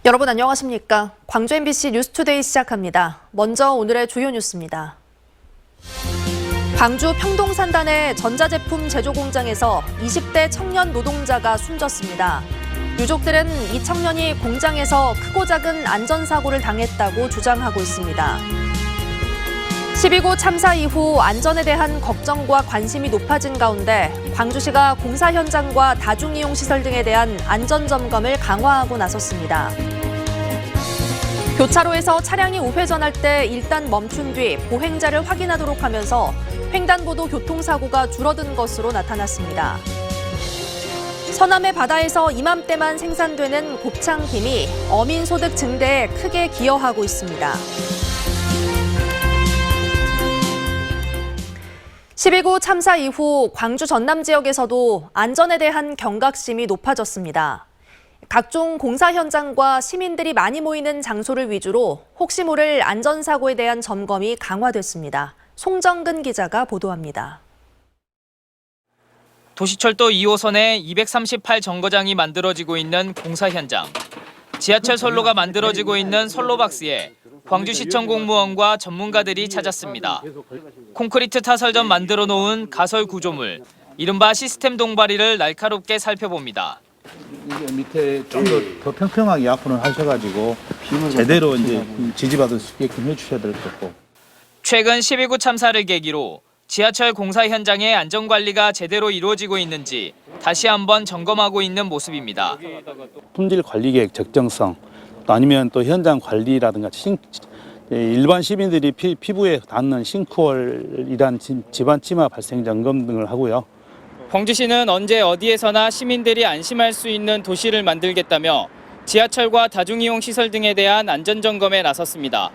여러분 안녕하십니까? 광주 MBC 뉴스투데이 시작합니다. 먼저 오늘의 주요 뉴스입니다. 광주 평동산단의 전자제품 제조 공장에서 20대 청년 노동자가 숨졌습니다. 유족들은 이 청년이 공장에서 크고 작은 안전사고를 당했다고 주장하고 있습니다. 12구 참사 이후 안전에 대한 걱정과 관심이 높아진 가운데 광주시가 공사 현장과 다중이용시설 등에 대한 안전점검을 강화하고 나섰습니다. 교차로에서 차량이 우회전할 때 일단 멈춘 뒤 보행자를 확인하도록 하면서 횡단보도 교통사고가 줄어든 것으로 나타났습니다. 서남해 바다에서 이맘때만 생산되는 곱창김이 어민소득 증대에 크게 기여하고 있습니다. 12구 참사 이후 광주 전남 지역에서도 안전에 대한 경각심이 높아졌습니다. 각종 공사 현장과 시민들이 많이 모이는 장소를 위주로 혹시 모를 안전사고에 대한 점검이 강화됐습니다. 송정근 기자가 보도합니다. 도시철도 2호선에 238 정거장이 만들어지고 있는 공사 현장. 지하철 선로가 만들어지고 있는 선로박스에 광주시청 공무원과 전문가들이 찾았습니다. 콘크리트 타설전 만들어 놓은 가설 구조물, 이른바 시스템 동바리를 날카롭게 살펴봅니다. 이게 밑에 좀 더 평평하게 앞으로 하셔가지고 제대로 이제 지지받을 수 있게끔 해주셔야 될 거고. 최근 12구 참사를 계기로 지하철 공사 현장의 안전관리가 제대로 이루어지고 있는지 다시 한번 점검하고 있는 모습입니다. 품질 관리 계획 적정성, 또 아니면 또 현장 관리라든가 일반 시민들이 피부에 닿는 싱크홀이란 집안 침하 발생 점검 등을 하고요. 광주시는 언제 어디에서나 시민들이 안심할 수 있는 도시를 만들겠다며 지하철과 다중이용 시설 등에 대한 안전점검에 나섰습니다.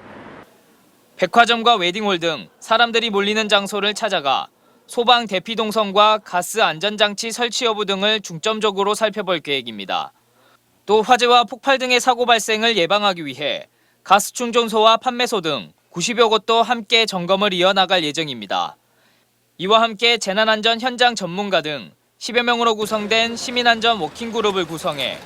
백화점과 웨딩홀 등 사람들이 몰리는 장소를 찾아가 소방 대피 동선과 가스 안전장치 설치 여부 등을 중점적으로 살펴볼 계획입니다. 또 화재와 폭발 등의 사고 발생을 예방하기 위해 가스 충전소와 판매소 등 90여 곳도 함께 점검을 이어나갈 예정입니다. 이와 함께 재난안전 현장 전문가 등 10여 명으로 구성된 시민안전 워킹그룹을 구성해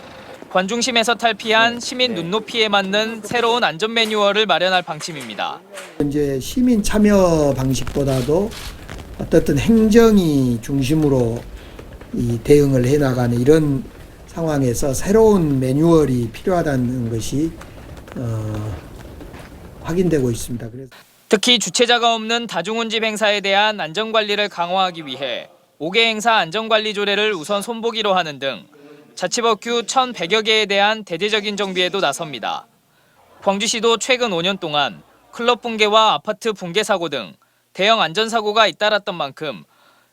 관중심에서 탈피한 시민 눈높이에 맞는 새로운 안전 매뉴얼을 마련할 방침입니다. 이제 시민 참여 방식보다도 어떻든 행정이 중심으로 이 대응을 해나가는 이런 상황에서 새로운 매뉴얼이 필요하다는 것이 확인되고 있습니다. 그래서 특히 주최자가 없는 다중운집 행사에 대한 안전관리를 강화하기 위해 5개 행사 안전관리 조례를 우선 손보기로 하는 등 자치법규 1,100여 개에 대한 대대적인 정비에도 나섭니다. 광주시도 최근 5년 동안 클럽 붕괴와 아파트 붕괴 사고 등 대형 안전사고가 잇따랐던 만큼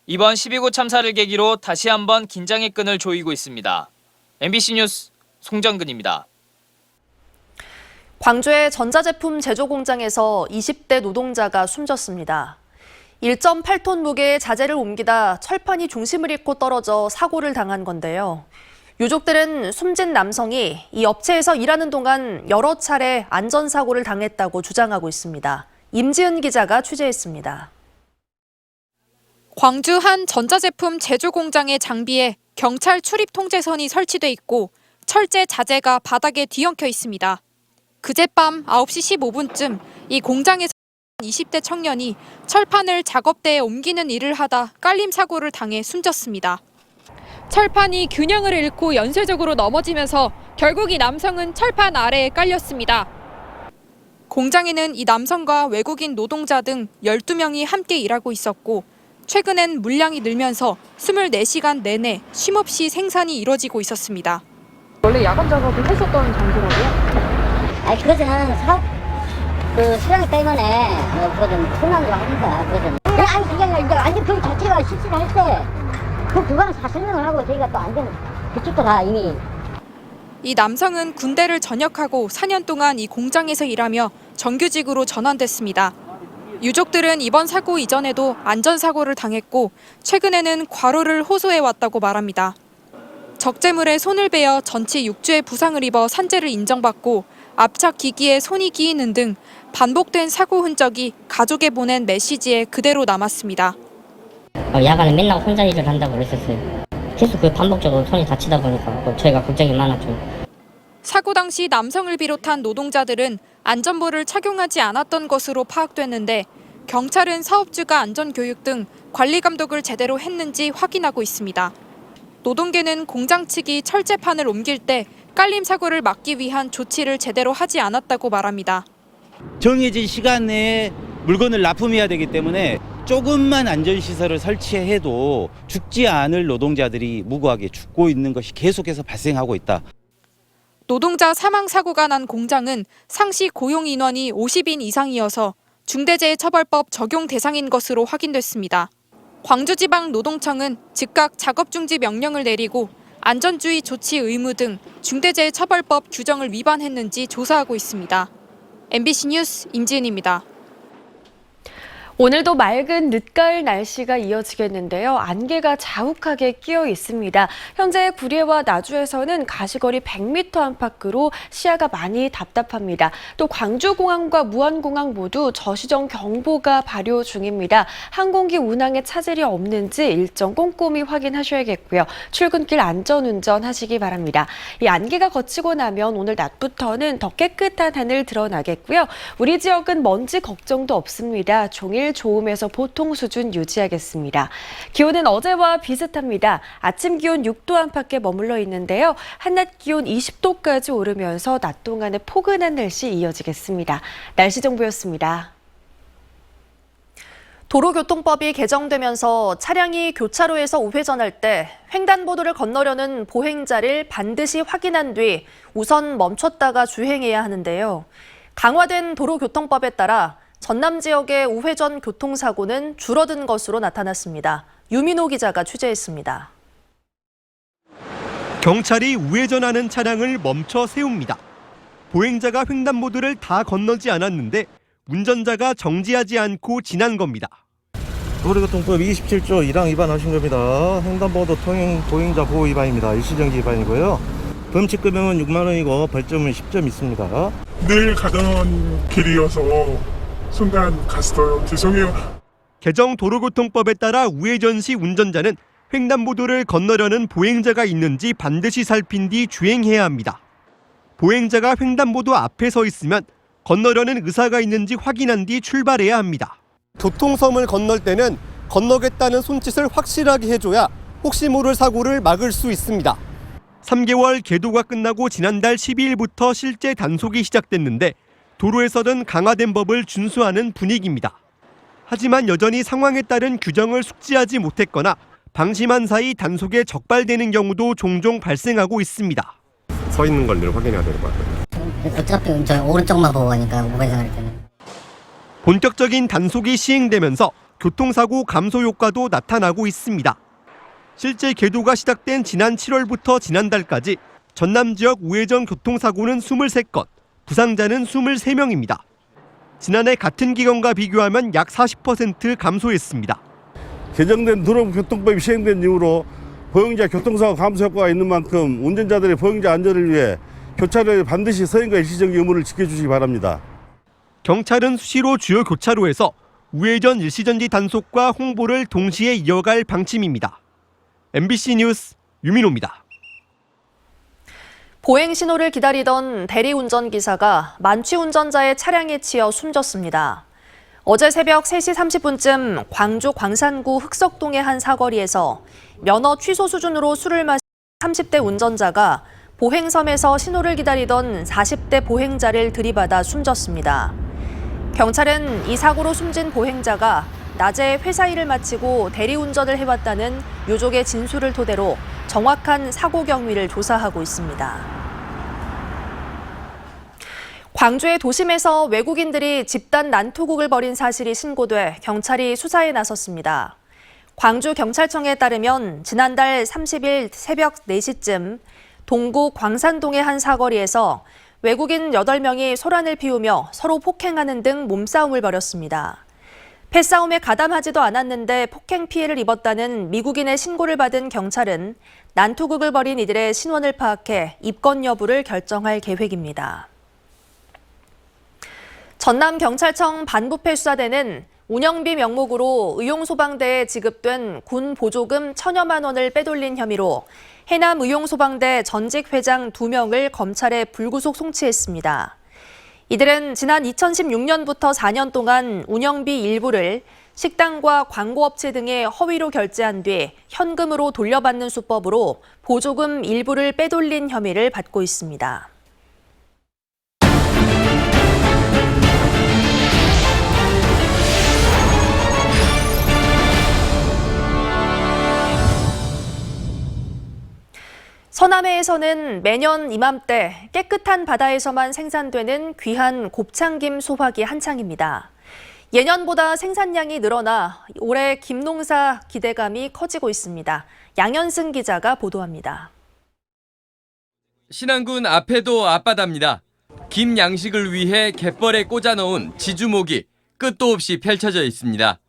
이번 12구 참사를 계기로 다시 한번 긴장의 끈을 조이고 있습니다. MBC 뉴스 송정근입니다. 광주의 전자제품 제조 공장에서 20대 노동자가 숨졌습니다. 1.8톤 무게의 자재를 옮기다 철판이 중심을 잃고 떨어져 사고를 당한 건데요. 유족들은 숨진 남성이 이 업체에서 일하는 동안 여러 차례 안전사고를 당했다고 주장하고 있습니다. 임지은 기자가 취재했습니다. 광주 한 전자제품 제조 공장의 장비에 경찰 출입 통제선이 설치돼 있고 철제 자재가 바닥에 뒤엉켜 있습니다. 그젯밤 9시 15분쯤 이 공장에서 20대 청년이 철판을 작업대에 옮기는 일을 하다 깔림 사고를 당해 숨졌습니다. 철판이 균형을 잃고 연쇄적으로 넘어지면서 결국 이 남성은 철판 아래에 깔렸습니다. 공장에는 이 남성과 외국인 노동자 등 12명이 함께 일하고 있었고 최근엔 물량이 늘면서 24시간 내내 쉼없이 생산이 이뤄지고 있었습니다. 원래 야간 작업을 했었던 장소라고요? 아니 그것은 수량 때문에 그것은 순환으로 합니다. 그것은 아니 그게 아니라 이제 완전 그 자체가 실수를 할 때 그 구간 다 설명을 하고 저희가 또 안전 그쪽도 다 이미. 이 남성은 군대를 전역하고 4년 동안 이 공장에서 일하며 정규직으로 전환됐습니다. 유족들은 이번 사고 이전에도 안전사고를 당했고 최근에는 과로를 호소해왔다고 말합니다. 적재물에 손을 베어 전치 6주의 부상을 입어 산재를 인정받고 압착 기기에 손이 끼이는 등 반복된 사고 흔적이 가족에 보낸 메시지에 그대로 남았습니다. 야간에 맨날 혼자 일을 한다고 그랬었어요. 계속 반복적으로 손이 다치다 보니까 저희가 걱정이 많았죠. 사고 당시 남성을 비롯한 노동자들은 안전모를 착용하지 않았던 것으로 파악됐는데 경찰은 사업주가 안전교육 등 관리 감독을 제대로 했는지 확인하고 있습니다. 노동계는 공장 측이 철제판을 옮길 때 깔림 사고를 막기 위한 조치를 제대로 하지 않았다고 말합니다. 정해진 시간 내에 물건을 납품해야 되기 때문에 조금만 안전시설을 설치해도 죽지 않을 노동자들이 무고하게 죽고 있는 것이 계속해서 발생하고 있다. 노동자 사망 사고가 난 공장은 상시 고용 인원이 50인 이상이어서 중대재해처벌법 적용 대상인 것으로 확인됐습니다. 광주지방노동청은 즉각 작업 중지 명령을 내리고 안전주의 조치 의무 등 중대재해처벌법 규정을 위반했는지 조사하고 있습니다. MBC 뉴스 임지은입니다. 오늘도 맑은 늦가을 날씨가 이어지겠는데요. 안개가 자욱하게 끼어 있습니다. 현재 구리와 나주에서는 가시거리 100m 안팎으로 시야가 많이 답답합니다. 또 광주공항과 무안공항 모두 저시정 경보가 발효 중입니다. 항공기 운항에 차질이 없는지 일정 꼼꼼히 확인하셔야겠고요. 출근길 안전운전 하시기 바랍니다. 이 안개가 거치고 나면 오늘 낮부터는 더 깨끗한 하늘 드러나겠고요. 우리 지역은 먼지 걱정도 없습니다. 종일 좋음에서 보통 수준 유지하겠습니다. 기온은 어제와 비슷합니다. 아침 기온 6도 안팎에 머물러 있는데요. 한낮 기온 20도까지 오르면서 낮 동안에 포근한 날씨 이어지겠습니다. 날씨 정보였습니다. 도로교통법이 개정되면서 차량이 교차로에서 우회전할 때 횡단보도를 건너려는 보행자를 반드시 확인한 뒤 우선 멈췄다가 주행해야 하는데요. 강화된 도로교통법에 따라 전남 지역의 우회전 교통사고는 줄어든 것으로 나타났습니다. 유민호 기자가 취재했습니다. 경찰이 우회전하는 차량을 멈춰 세웁니다. 보행자가 횡단보도를 다 건너지 않았는데 운전자가 정지하지 않고 지난 겁니다. 도로교통법 27조 1항 위반하신 겁니다. 횡단보도 통행 보행자 보호 위반입니다. 일시정지 위반이고요. 범칙금액은 6만 원이고 벌점은 10점 있습니다. 늘 가던 길이어서 순간 갔어요. 죄송해요. 개정 도로교통법에 따라 우회전 시 운전자는 횡단보도를 건너려는 보행자가 있는지 반드시 살핀 뒤 주행해야 합니다. 보행자가 횡단보도 앞에 서 있으면 건너려는 의사가 있는지 확인한 뒤 출발해야 합니다. 교통섬을 건널 때는 건너겠다는 손짓을 확실하게 해줘야 혹시 모를 사고를 막을 수 있습니다. 3개월 계도가 끝나고 지난달 12일부터 실제 단속이 시작됐는데 도로에서는 강화된 법을 준수하는 분위기입니다. 하지만 여전히 상황에 따른 규정을 숙지하지 못했거나 방심한 사이 단속에 적발되는 경우도 종종 발생하고 있습니다. 서 있는 걸 늘 확인해야 되는 것 같아요. 어차피 저 오른쪽만 보고 가니까 우회전할 때는. 본격적인 단속이 시행되면서 교통사고 감소 효과도 나타나고 있습니다. 실제 계도가 시작된 지난 7월부터 지난달까지 전남 지역 우회전 교통사고는 23건, 부상자는 23명입니다. 지난해 같은 기간과 비교하면 약 40% 감소했습니다. 개정된 도로교통법이 시행된 이후로 보행자 교통사고 감소 효과가 있는 만큼 운전자들의 보행자 안전을 위해 교차로에 반드시 서행과 일시정지 의무를 지켜주시기 바랍니다. 경찰은 수시로 주요 교차로에서 우회전 일시정지 단속과 홍보를 동시에 이어갈 방침입니다. MBC 뉴스 유민호입니다. 보행 신호를 기다리던 대리운전기사가 만취운전자의 차량에 치여 숨졌습니다. 어제 새벽 3시 30분쯤 광주 광산구 흑석동의 한 사거리에서 면허 취소 수준으로 술을 마신 30대 운전자가 보행섬에서 신호를 기다리던 40대 보행자를 들이받아 숨졌습니다. 경찰은 이 사고로 숨진 보행자가 낮에 회사 일을 마치고 대리운전을 해왔다는 유족의 진술을 토대로 정확한 사고 경위를 조사하고 있습니다. 광주의 도심에서 외국인들이 집단 난투극을 벌인 사실이 신고돼 경찰이 수사에 나섰습니다. 광주경찰청에 따르면 지난달 30일 새벽 4시쯤 동구 광산동의 한 사거리에서 외국인 8명이 소란을 피우며 서로 폭행하는 등 몸싸움을 벌였습니다. 패싸움에 가담하지도 않았는데 폭행 피해를 입었다는 미국인의 신고를 받은 경찰은 난투극을 벌인 이들의 신원을 파악해 입건 여부를 결정할 계획입니다. 전남경찰청 반부패 수사대는 운영비 명목으로 의용소방대에 지급된 군 보조금 1,000여만 원을 빼돌린 혐의로 해남 의용소방대 전직 회장 2명을 검찰에 불구속 송치했습니다. 이들은 지난 2016년부터 4년 동안 운영비 일부를 식당과 광고업체 등에 허위로 결제한 뒤 현금으로 돌려받는 수법으로 보조금 일부를 빼돌린 혐의를 받고 있습니다. 서남해에서는 매년 이맘때 깨끗한 바다에서만 생산되는 귀한 곱창김 수확이 한창입니다. 예년보다 생산량이 늘어나 올해 김 농사 기대감이 커지고 있습니다. 양현승 기자가 보도합니다. 신안군 앞에도 앞바다입니다. 김 양식을 위해 갯벌에 꽂아 놓은 지주목이 끝도 없이 펼쳐져 있습니다.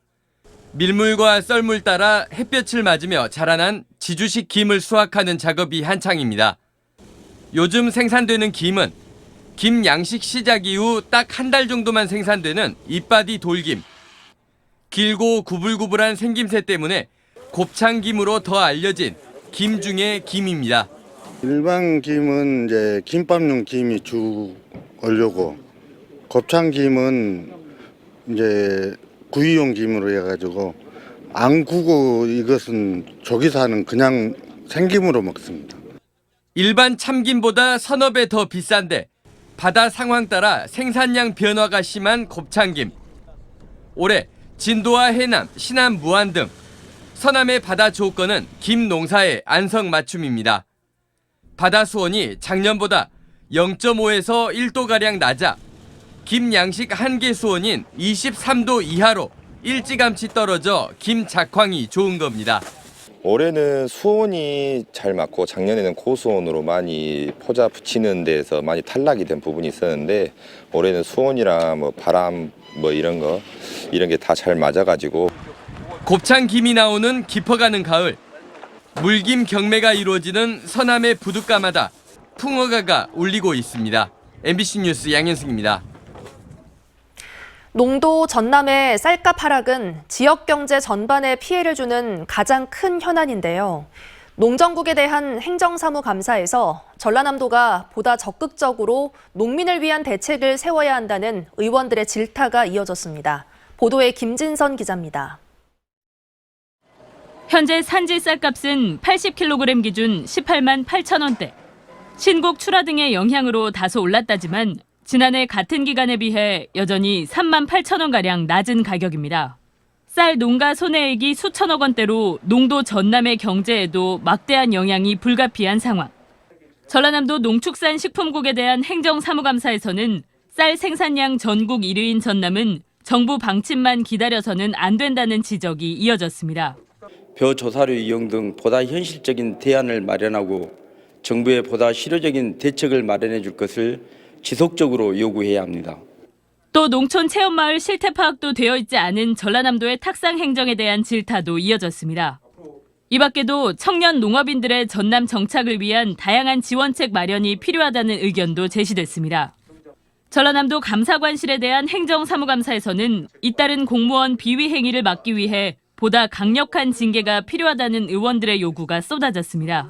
밀물과 썰물 따라 햇볕을 맞으며 자라난 지주식 김을 수확하는 작업이 한창입니다. 요즘 생산되는 김은 김 양식 시작 이후 딱 한 달 정도만 생산되는 잎바디 돌김. 길고 구불구불한 생김새 때문에 곱창김으로 더 알려진 김 중의 김입니다. 일반 김은 이제 김밥용 김이 주 원료고, 곱창김은 이제 구이용 김으로 해가지고 안 구고 이것은 조기사는 그냥 생김으로 먹습니다. 일반 참김보다 서너 배 더 비싼데 바다 상황 따라 생산량 변화가 심한 곱창김. 올해 진도와 해남, 신안, 무안 등 서남의 바다 조건은 김 농사의 안성맞춤입니다. 바다 수온이 작년보다 0.5에서 1도가량 낮아 김 양식 한계 수온인 23도 이하로 일찌감치 떨어져 김 작황이 좋은 겁니다. 올해는 수온이 잘 맞고 작년에는 고수온으로 많이 포자 붙이는 데에서 많이 탈락이 된 부분이 있었는데, 올해는 수온이랑 바람 이런 게 다 잘 맞아가지고 곱창 김이 나오는 깊어가는 가을, 물김 경매가 이루어지는 서남의 부둣가마다 풍어가가 울리고 있습니다. MBC 뉴스 양현승입니다. 농도 전남의 쌀값 하락은 지역 경제 전반에 피해를 주는 가장 큰 현안인데요. 농정국에 대한 행정사무감사에서 전라남도가 보다 적극적으로 농민을 위한 대책을 세워야 한다는 의원들의 질타가 이어졌습니다. 보도에 김진선 기자입니다. 현재 산지 쌀값은 80kg 기준 18만 8천 원대. 신곡 출하 등의 영향으로 다소 올랐다지만 지난해 같은 기간에 비해 여전히 3만 8천 원가량 낮은 가격입니다. 쌀 농가 손해액이 수천억 원대로 농도 전남의 경제에도 막대한 영향이 불가피한 상황. 전라남도 농축산식품국에 대한 행정사무감사에서는 쌀 생산량 전국 1위인 전남은 정부 방침만 기다려서는 안 된다는 지적이 이어졌습니다. 벼 조사료 이용 등 보다 현실적인 대안을 마련하고 정부에 보다 실효적인 대책을 마련해 줄 것을 지속적으로 요구해야 합니다. 또 농촌 체험마을 실태 파악도 되어 있지 않은 전라남도의 탁상 행정에 대한 질타도 이어졌습니다. 이 밖에도 청년 농업인들의 전남 정착을 위한 다양한 지원책 마련이 필요하다는 의견도 제시됐습니다. 전라남도 감사관실에 대한 행정사무감사에서는 잇따른 공무원 비위 행위를 막기 위해 보다 강력한 징계가 필요하다는 의원들의 요구가 쏟아졌습니다.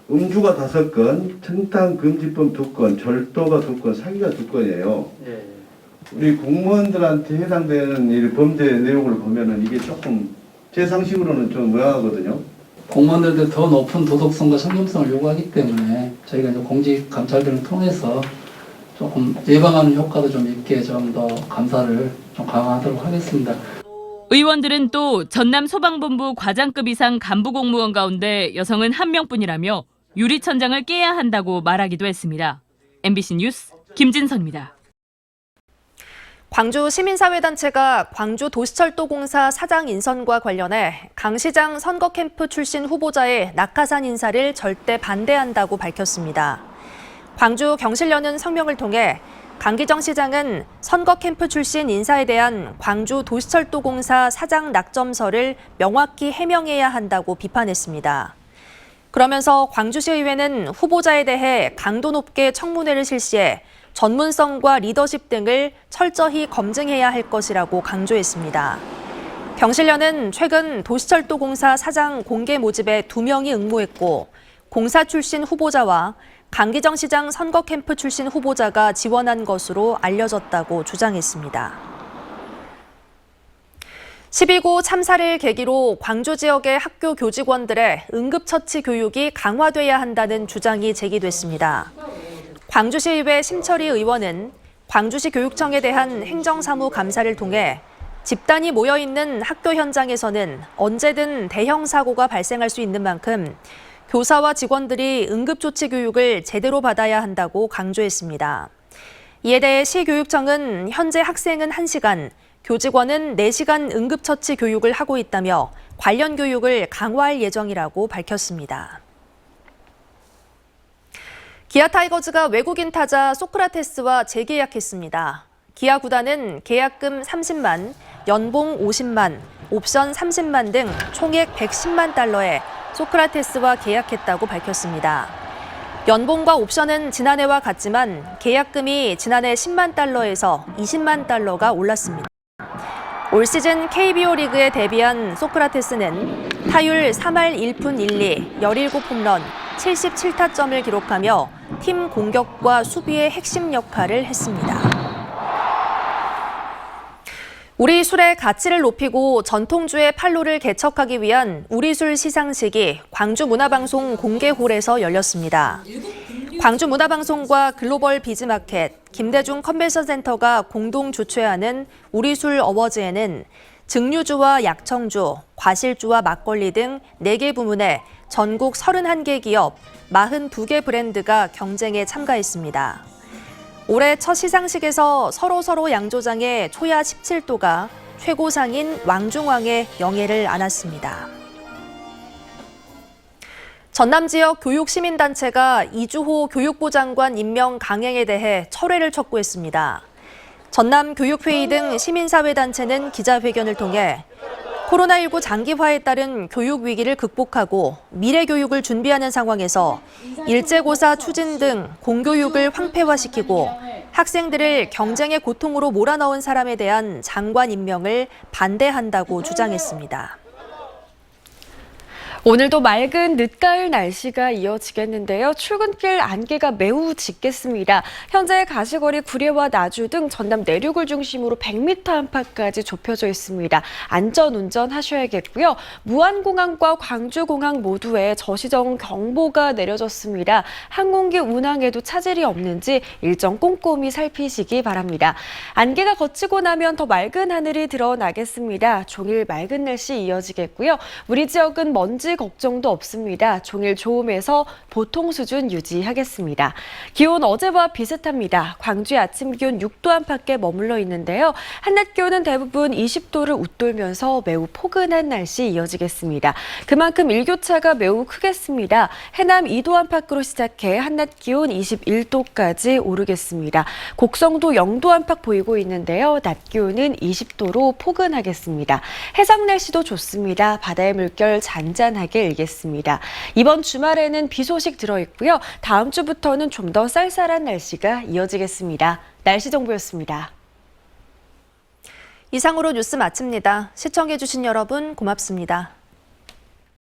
음주가 5건, 청탕금지법 2건, 절도가 2건, 사기가 2건이에요. 우리 공무원들한테 해당되는 이 범죄 내용을 보면은 이게 조금 제 상식으로는 좀 의아하거든요. 공무원들도 더 높은 도덕성과 성심성을 요구하기 때문에 저희가 이제 공직 감찰들을 통해서 조금 예방하는 효과도 좀 있게 좀 더 감사를 좀 강화하도록 하겠습니다. 의원들은 또 전남 소방본부 과장급 이상 간부 공무원 가운데 여성은 1명뿐이라며 유리천장을 깨야 한다고 말하기도 했습니다. MBC 뉴스 김진선입니다. 광주 시민사회단체가 광주도시철도공사 사장 인선과 관련해 강 시장 선거 캠프 출신 후보자의 낙하산 인사를 절대 반대한다고 밝혔습니다. 광주 경실련은 성명을 통해 강기정 시장은 선거 캠프 출신 인사에 대한 광주도시철도공사 사장 낙점서를 명확히 해명해야 한다고 비판했습니다. 그러면서 광주시의회는 후보자에 대해 강도 높게 청문회를 실시해 전문성과 리더십 등을 철저히 검증해야 할 것이라고 강조했습니다. 경실련은 최근 도시철도공사 사장 공개 모집에 2명이 응모했고 공사 출신 후보자와 강기정 시장 선거 캠프 출신 후보자가 지원한 것으로 알려졌다고 주장했습니다. 12구 참사를 계기로 광주 지역의 학교 교직원들의 응급처치 교육이 강화돼야 한다는 주장이 제기됐습니다. 광주시의회 심철희 의원은 광주시 교육청에 대한 행정사무 감사를 통해 집단이 모여있는 학교 현장에서는 언제든 대형 사고가 발생할 수 있는 만큼 교사와 직원들이 응급조치 교육을 제대로 받아야 한다고 강조했습니다. 이에 대해 시교육청은 현재 학생은 1시간, 교직원은 4시간 응급처치 교육을 하고 있다며 관련 교육을 강화할 예정이라고 밝혔습니다. 기아 타이거즈가 외국인 타자 소크라테스와 재계약했습니다. 기아 구단은 계약금 30만, 연봉 50만, 옵션 30만 등 총액 110만 달러에 소크라테스와 계약했다고 밝혔습니다. 연봉과 옵션은 지난해와 같지만 계약금이 지난해 10만 달러에서 20만 달러가 올랐습니다. 올 시즌 KBO 리그에 데뷔한 소크라테스는 타율 3할 1푼 1리, 17홈런, 77타점을 기록하며 팀 공격과 수비의 핵심 역할을 했습니다. 우리 술의 가치를 높이고 전통주의 판로를 개척하기 위한 우리술 시상식이 광주문화방송 공개홀에서 열렸습니다. 광주문화방송과 글로벌 비즈마켓, 김대중 컨벤션 센터가 공동 주최하는 우리술 어워즈에는 증류주와 약청주, 과실주와 막걸리 등 4개 부문에 전국 31개 기업, 42개 브랜드가 경쟁에 참가했습니다. 올해 첫 시상식에서 서로 양조장의 초야 17도가 최고상인 왕중왕의 영예를 안았습니다. 전남 지역 교육시민단체가 이주호 교육부 장관 임명 강행에 대해 철회를 촉구했습니다. 전남 교육회의 등 시민사회단체는 기자회견을 통해 코로나19 장기화에 따른 교육 위기를 극복하고 미래 교육을 준비하는 상황에서 일제고사 추진 등 공교육을 황폐화시키고 학생들을 경쟁의 고통으로 몰아넣은 사람에 대한 장관 임명을 반대한다고 주장했습니다. 오늘도 맑은 늦가을 날씨가 이어지겠는데요. 출근길 안개가 매우 짙겠습니다. 현재 가시거리 구례와 나주 등 전남 내륙을 중심으로 100m 안팎까지 좁혀져 있습니다. 안전운전 하셔야겠고요. 무안공항과 광주공항 모두에 저시정 경보가 내려졌습니다. 항공기 운항에도 차질이 없는지 일정 꼼꼼히 살피시기 바랍니다. 안개가 걷히고 나면 더 맑은 하늘이 드러나겠습니다. 종일 맑은 날씨 이어지겠고요. 우리 지역은 먼지 걱정도 없습니다. 종일 좋음에서 보통 수준 유지하겠습니다. 기온 어제와 비슷합니다. 광주의 아침 기온 6도 안팎에 머물러 있는데요. 한낮 기온은 대부분 20도를 웃돌면서 매우 포근한 날씨 이어지겠습니다. 그만큼 일교차가 매우 크겠습니다. 해남 2도 안팎으로 시작해 한낮 기온 21도까지 오르겠습니다. 곡성도 0도 안팎 보이고 있는데요. 낮 기온은 20도로 포근하겠습니다. 해상 날씨도 좋습니다. 바다의 물결 잔잔하게 일겠습니다. 이번 주말에는 비 소식 들어있고요. 다음 주부터는 좀 더 쌀쌀한 날씨가 이어지겠습니다. 날씨 정보였습니다. 이상으로 뉴스 마칩니다. 시청해주신 여러분 고맙습니다.